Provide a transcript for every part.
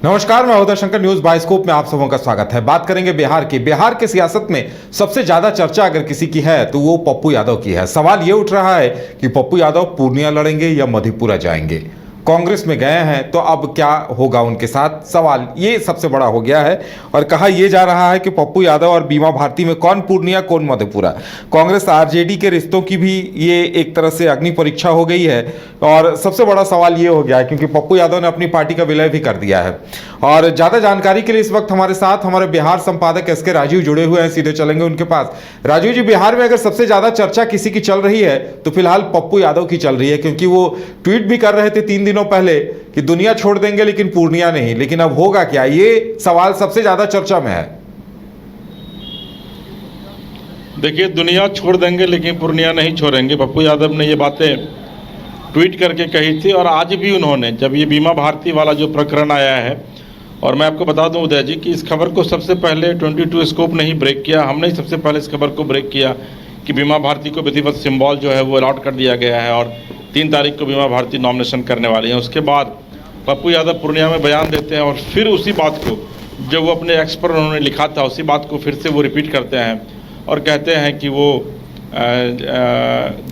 नमस्कार, मैं Uday Shankar, news bioscope में आप सबों का स्वागत है। बात करेंगे बिहार की। बिहार की सियासत में सबसे ज्यादा चर्चा अगर किसी की है तो वो पप्पू यादव की है। सवाल ये उठ रहा है कि पप्पू यादव पूर्णिया लड़ेंगे या मधेपुरा जाएंगे। कांग्रेस में गए हैं तो अब क्या होगा उनके साथ, सवाल ये सबसे बड़ा हो गया है। और कहा यह जा रहा है कि पप्पू यादव और बीमा भारती में कौन पूर्णिया कौन मधेपुरा। कांग्रेस आरजेडी के रिश्तों की भी ये एक तरह से अग्नि परीक्षा हो गई है। और सबसे बड़ा सवाल ये हो गया है क्योंकि पप्पू यादव ने अपनी पार्टी का विलय भी कर दिया है। और ज्यादा जानकारी के लिए इस वक्त हमारे साथ हमारे बिहार संपादक एस के राजीव जुड़े हुए हैं, सीधे चलेंगे उनके पास। राजीव जी, बिहार में अगर सबसे ज्यादा चर्चा किसी की चल रही है तो फिलहाल पप्पू यादव की चल रही है, क्योंकि वो ट्वीट भी कर रहे थे 3 दिनों पहले कि दुनिया छोड़ देंगे लेकिन पूर्णिया नहीं। लेकिन अब होगा क्या, ये सवाल सबसे ज्यादा चर्चा में है। देखिए, दुनिया छोड़ देंगे लेकिन पूर्णिया नहीं छोड़ेंगे। पप्पू यादव ने ये बातें ट्वीट करके कही थी और आज भी उन्होंने, जब ये बीमा भारती वाला जो प्रकरण आया है, और मैं आपको बता दूं उदय जी कि इस खबर को सबसे पहले 22 स्कोप ने ही ब्रेक किया। हमने ही सबसे पहले इस खबर को ब्रेक किया कि बीमा भारती को विधिवत सिंबल जो है वो अलॉट कर दिया गया है और 3 तारीख को बीमा भारती नॉमिनेशन करने वाली हैं। उसके बाद पप्पू यादव पूर्णिया में बयान देते हैं और फिर उसी बात को, जो वो अपने एक्स पर उन्होंने लिखा था, उसी बात को फिर से वो रिपीट करते हैं और कहते हैं कि वो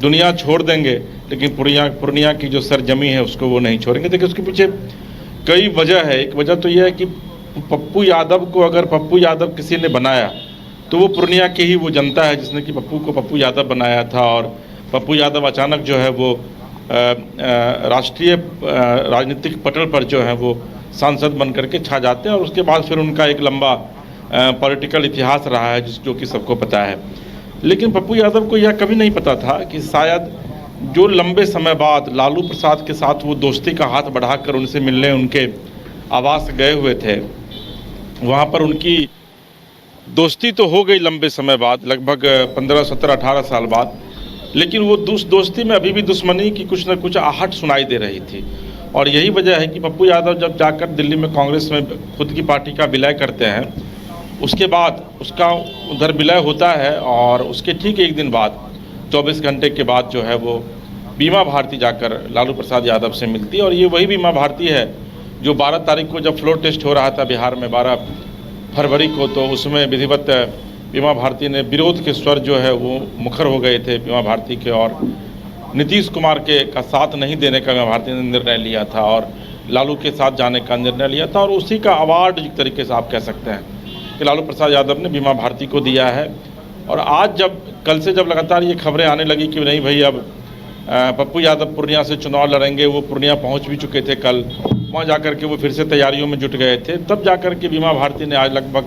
दुनिया छोड़ देंगे लेकिन पूर्णिया की जो सरजमी है उसको वो नहीं छोड़ेंगे। देखिए, उसके पीछे कई वजह है। एक वजह तो यह है कि पप्पू यादव को अगर पप्पू यादव किसी ने बनाया तो वो पूर्णिया की ही वो जनता है जिसने कि पप्पू को पप्पू यादव बनाया था। और पप्पू यादव अचानक जो है वो राष्ट्रीय राजनीतिक पटल पर जो है वो सांसद बन करके छा जाते हैं और उसके बाद फिर उनका एक लंबा पॉलिटिकल इतिहास रहा है जो कि सबको पता है। लेकिन पप्पू यादव को यह कभी नहीं पता था कि शायद जो लंबे समय बाद लालू प्रसाद के साथ वो दोस्ती का हाथ बढ़ाकर उनसे मिलने उनके आवास गए हुए थे, वहाँ पर उनकी दोस्ती तो हो गई लंबे समय बाद, लगभग 15, 17, 18 साल बाद। लेकिन वो दोस्ती में अभी भी दुश्मनी की कुछ न कुछ आहट सुनाई दे रही थी। और यही वजह है कि पप्पू यादव जब जाकर दिल्ली में कांग्रेस में खुद की पार्टी का विलय करते हैं, उसके बाद उसका उधर विलय होता है और उसके ठीक एक दिन बाद 24 घंटे के बाद जो है वो बीमा भारती जाकर लालू प्रसाद यादव से मिलती है। और ये वही बीमा भारती है जो 12 तारीख को जब फ्लोर टेस्ट हो रहा था बिहार में 12 फरवरी को, तो उसमें विधिवत बीमा भारती ने विरोध के स्वर जो है वो मुखर हो गए थे बीमा भारती के, और नीतीश कुमार का साथ नहीं देने का बीमा भारती ने निर्णय लिया था और लालू के साथ जाने का निर्णय लिया था। और उसी का अवार्ड एक तरीके से आप कह सकते हैं कि लालू प्रसाद यादव ने बीमा भारती को दिया है। और आज कल से जब लगातार ये खबरें आने लगी कि नहीं भाई अब पप्पू यादव पूर्णिया से चुनाव लड़ेंगे, वो पूर्णिया पहुंच भी चुके थे, कल वहाँ जाकर के वो फिर से तैयारियों में जुट गए थे, तब जाकर के बीमा भारती ने आज लगभग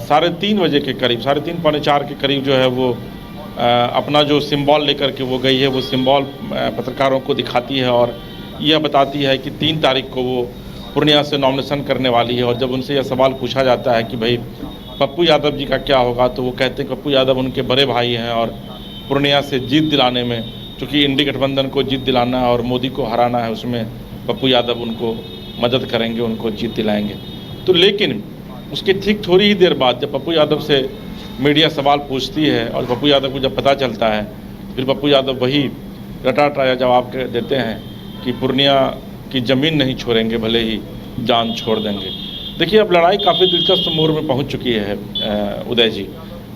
3:30 बजे के करीब, 3:30 पौने 4 के करीब जो है वो अपना जो सिंबल लेकर के वो गई है, वो सिंबल पत्रकारों को दिखाती है और यह बताती है कि 3 तारीख को वो पूर्णिया से नॉमिनेशन करने वाली है। और जब उनसे यह सवाल पूछा जाता है कि भाई पप्पू यादव जी का क्या होगा, तो वो कहते हैं पप्पू यादव उनके बड़े भाई हैं और पूर्णिया से जीत दिलाने में, चूँकि इंडी गठबंधन को जीत दिलाना है और मोदी को हराना है, उसमें पप्पू यादव उनको मदद करेंगे, उनको जीत दिलाएंगे। तो लेकिन उसके ठीक थोड़ी ही देर बाद जब पप्पू यादव से मीडिया सवाल पूछती है और पप्पू यादव को जब पता चलता है, फिर पप्पू यादव वही रटाया जवाब देते हैं कि पूर्णिया की ज़मीन नहीं छोड़ेंगे, भले ही जान छोड़ देंगे। देखिए, अब लड़ाई काफ़ी दिलचस्प मोड़ में पहुंच चुकी है उदय जी।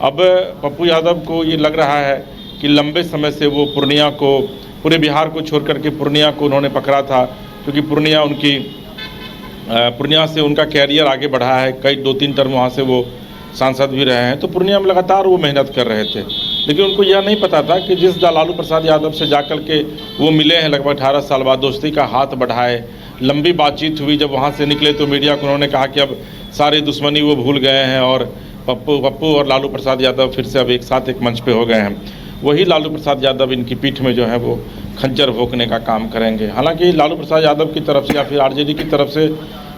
अब पप्पू यादव को ये लग रहा है कि लंबे समय से वो पूर्णिया को, पूरे बिहार को छोड़ करके पूर्णिया को उन्होंने पकड़ा था, क्योंकि पूर्णिया से उनका कैरियर आगे बढ़ा है, कई 2-3 टर्म वहाँ से वो सांसद भी रहे हैं, तो पूर्णिया में लगातार वो मेहनत कर रहे थे। लेकिन उनको यह नहीं पता था कि जिस लालू प्रसाद यादव से जाकर के वो मिले हैं लगभग 18 साल बाद, दोस्ती का हाथ बढ़ाए, लंबी बातचीत हुई, जब वहाँ से निकले तो मीडिया को उन्होंने कहा कि अब सारी दुश्मनी वो भूल गए हैं और पप्पू और लालू प्रसाद यादव फिर से अब एक साथ एक मंच पे हो गए हैं। वही लालू प्रसाद यादव इनकी पीठ में जो है वो खंजर भोंकने का काम करेंगे। हालांकि लालू प्रसाद यादव की तरफ से या फिर आरजेडी की तरफ से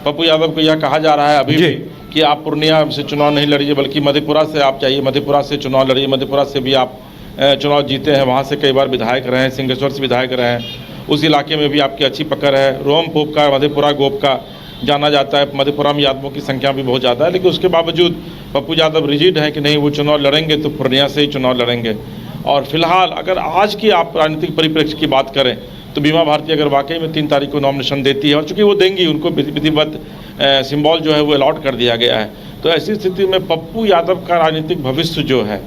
पप्पू यादव को यह कहा जा रहा है अभी भी कि आप पूर्णिया से चुनाव नहीं लड़िए, बल्कि मधेपुरा से आप चाहिए, मधेपुरा से चुनाव लड़िए। मधेपुरा से भी आप चुनाव जीते हैं, वहाँ से कई बार विधायक रहे हैं, सिंहेश्वर से विधायक रहे हैं, उस इलाके में भी आपकी अच्छी पकड़ है। रोम पोप का, मधेपुरा गोप का जाना जाता है, मधेपुरा में यादवों की संख्या भी बहुत ज़्यादा है। लेकिन उसके बावजूद पप्पू यादव रिजिड है कि नहीं, वो चुनाव लड़ेंगे तो पूर्णिया से ही चुनाव लड़ेंगे। और फिलहाल अगर आज की आप राजनीतिक परिप्रेक्ष्य की बात करें तो बीमा भारती अगर वाकई में 3 तारीख को नॉमिनेशन देती है, और चूंकि वो देंगी, उनको विधिवत सिंबल जो है वो अलॉट कर दिया गया है, तो ऐसी स्थिति में पप्पू यादव का राजनीतिक भविष्य जो है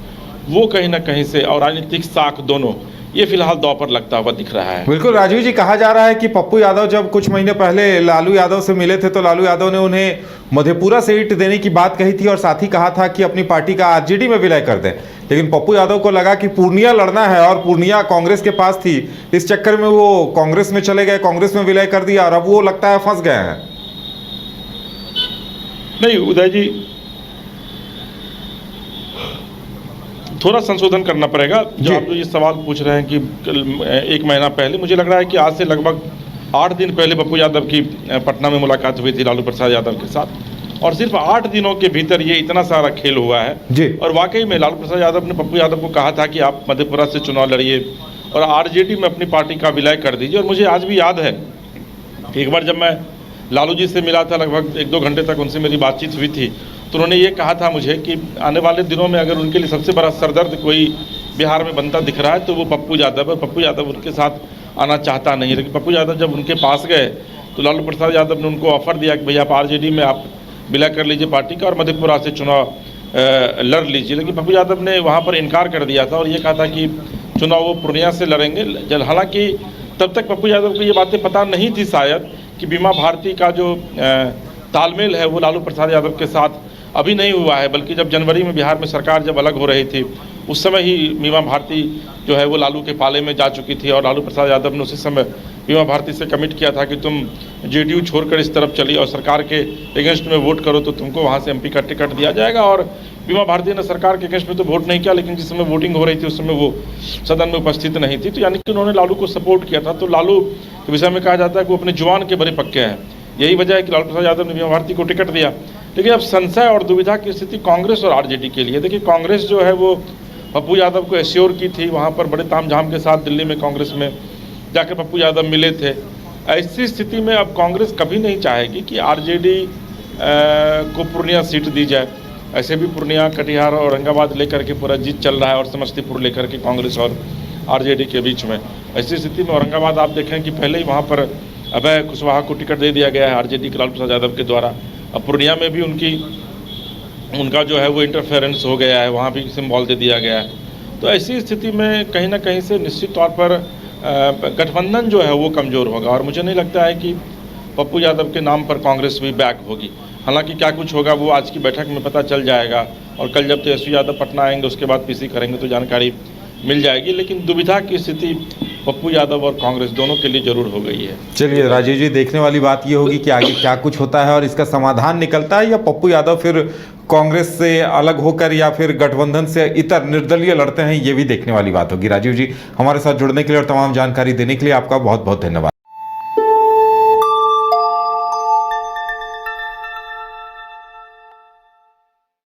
वो कहीं ना कहीं से, और राजनीतिक साख दोनों, ये फिलहाल दांव पर लगता हुआ दिख रहा है। बिल्कुल राजीव जी, कहा जा रहा है कि पप्पू यादव जब कुछ महीने पहले लालू यादव से मिले थे तो लालू यादव ने उन्हें मधेपुरा सीट देने की बात कही थी और साथ ही कहा था कि अपनी पार्टी का आरजेडी में विलय कर दें, लेकिन पप्पू यादव को लगा कि पूर्णिया लड़ना है और पूर्णिया कांग्रेस के पास थी, इस चक्कर में वो कांग्रेस में चले गए, कांग्रेस में विलय कर दिया और अब वो लगता है फंस गए हैं। नहीं उदय जी, थोड़ा संशोधन करना पड़ेगा। जो आप ये सवाल पूछ रहे हैं कि 1 महीना पहले, मुझे लग रहा है कि आज से लगभग 8 दिन पहले पप्पू यादव की पटना में मुलाकात हुई थी लालू प्रसाद यादव के साथ, और सिर्फ 8 दिनों के भीतर ये इतना सारा खेल हुआ है जी। और वाकई में लालू प्रसाद यादव ने पप्पू यादव को कहा था कि आप मधेपुरा से चुनाव लड़िए और आरजेडी में अपनी पार्टी का विलय कर दीजिए। और मुझे आज भी याद है कि एक बार जब मैं लालू जी से मिला था, लगभग 1-2 घंटे तक उनसे मेरी बातचीत हुई थी, तो उन्होंने ये कहा था मुझे कि आने वाले दिनों में अगर उनके लिए सबसे बड़ा सरदर्द कोई बिहार में बनता दिख रहा है तो वो पप्पू यादव है। पप्पू यादव उनके साथ आना चाहता नहीं, लेकिन पप्पू यादव जब उनके पास गए तो लालू प्रसाद यादव ने उनको ऑफर दिया कि भैया आप आरजेडी में आप विलय कर लीजिए पार्टी का और मधेपुरा से चुनाव लड़ लीजिए, लेकिन पप्पू यादव ने वहाँ पर इनकार कर दिया था और ये कहा था कि चुनाव वो पूर्णिया से लड़ेंगे। हालांकि तब तक पप्पू यादव को ये बातें पता नहीं थी शायद कि बीमा भारती का जो तालमेल है वो लालू प्रसाद यादव के साथ अभी नहीं हुआ है, बल्कि जब जनवरी में बिहार में सरकार जब अलग हो रही थी उस समय ही बीमा भारती जो है वो लालू के पाले में जा चुकी थी और लालू प्रसाद यादव ने उसी समय बीमा भारती से कमिट किया था कि तुम जेडीयू छोड़कर इस तरफ चली और सरकार के अगेंस्ट में वोट करो तो तुमको वहाँ से एमपी का टिकट दिया जाएगा। और बीमा भारती ने सरकार के अगेंस्ट में तो वोट नहीं किया, लेकिन जिस समय वोटिंग हो रही थी उस समय वो सदन में उपस्थित नहीं थी, तो यानी कि उन्होंने लालू को सपोर्ट किया था। तो लालू के विषय में कहा जाता है कि वो अपने जुबान के बड़े पक्के हैं, यही वजह है कि लालू प्रसाद यादव ने बीमा भारती को टिकट दिया। लेकिन अब संशय और दुविधा की स्थिति कांग्रेस और आरजेडी के लिए। देखिए कांग्रेस जो है वो पप्पू यादव को एश्योर की थी, वहाँ पर बड़े तामझाम के साथ दिल्ली में कांग्रेस में जाकर पप्पू यादव मिले थे। ऐसी स्थिति में अब कांग्रेस कभी नहीं चाहेगी कि आरजेडी को पूर्णिया सीट दी जाए। ऐसे भी पूर्णिया, कटिहार और औरंगाबाद लेकर के पूरा जीत चल रहा है और समस्तीपुर लेकर के कांग्रेस और आरजेडी के बीच में। ऐसी स्थिति में औरंगाबाद आप देखें कि पहले ही वहाँ पर अभय कुशवाहा को टिकट दे दिया गया है आरजेडी के लालू प्रसाद यादव के द्वारा। अब पूर्णिया में भी उनका जो है वो इंटरफेरेंस हो गया है, वहाँ भी सिंबल दे दिया गया है। तो ऐसी स्थिति में कहीं ना कहीं से निश्चित तौर पर गठबंधन जो है वो कमज़ोर होगा और मुझे नहीं लगता है कि पप्पू यादव के नाम पर कांग्रेस भी बैक होगी। हालांकि क्या कुछ होगा वो आज की बैठक में पता चल जाएगा और कल जब तेजस्वी यादव पटना आएंगे उसके बाद पीसी करेंगे तो जानकारी मिल जाएगी। लेकिन दुविधा की स्थिति पप्पू यादव और कांग्रेस दोनों के लिए जरूर हो गई है। चलिए राजीव जी, देखने वाली बात ये होगी कि आगे क्या कुछ होता है और इसका समाधान निकलता है या पप्पू यादव फिर कांग्रेस से अलग होकर या फिर गठबंधन से इतर निर्दलीय लड़ते हैं, ये भी देखने वाली बात होगी। राजीव जी, हमारे साथ जुड़ने के लिए और तमाम जानकारी देने के लिए आपका बहुत बहुत धन्यवाद।